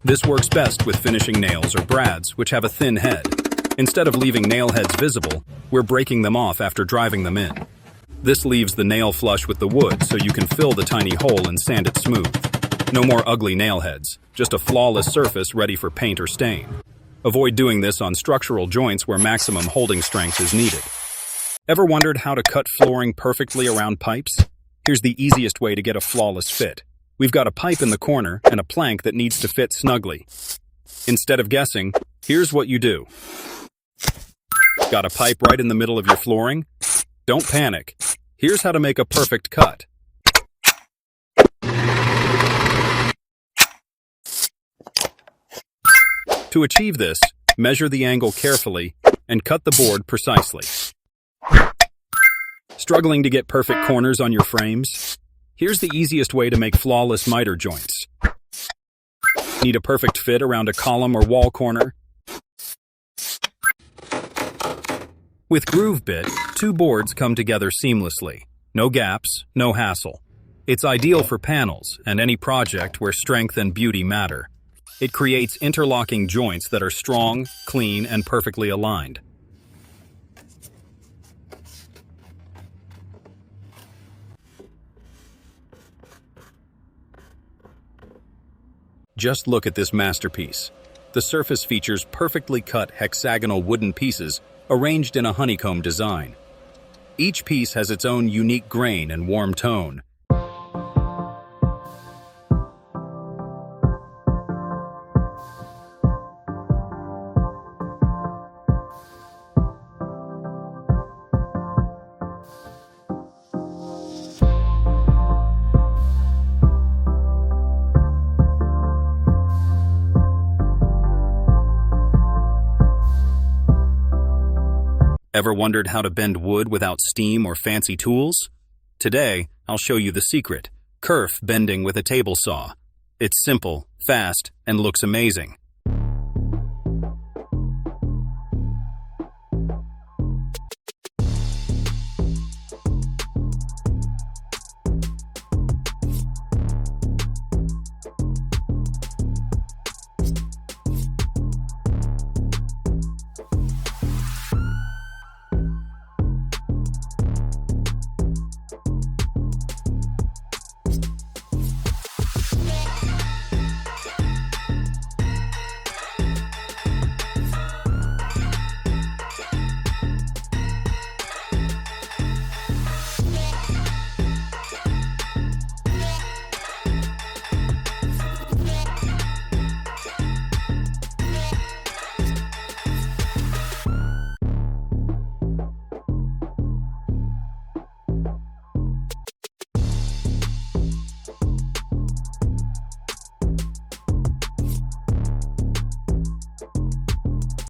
This works best with finishing nails or brads, which have a thin head. Instead of leaving nail heads visible, we're breaking them off after driving them in. This leaves the nail flush with the wood so you can fill the tiny hole and sand it smooth. No more ugly nail heads, just a flawless surface ready for paint or stain. Avoid doing this on structural joints where maximum holding strength is needed. Ever wondered how to cut flooring perfectly around pipes? Here's the easiest way to get a flawless fit. We've got a pipe in the corner and a plank that needs to fit snugly. Instead of guessing, here's what you do. Got a pipe right in the middle of your flooring? Don't panic. Here's how to make a perfect cut. To achieve this, measure the angle carefully and cut the board precisely. Struggling to get perfect corners on your frames? Here's the easiest way to make flawless miter joints. Need a perfect fit around a column or wall corner? With Groove Bit, two boards come together seamlessly. No gaps, no hassle. It's ideal for panels and any project where strength and beauty matter. It creates interlocking joints that are strong, clean, and perfectly aligned. Just look at this masterpiece. The surface features perfectly cut hexagonal wooden pieces arranged in a honeycomb design. Each piece has its own unique grain and warm tone. Ever wondered how to bend wood without steam or fancy tools? Today, I'll show you the secret: kerf bending with a table saw. It's simple, fast, and looks amazing.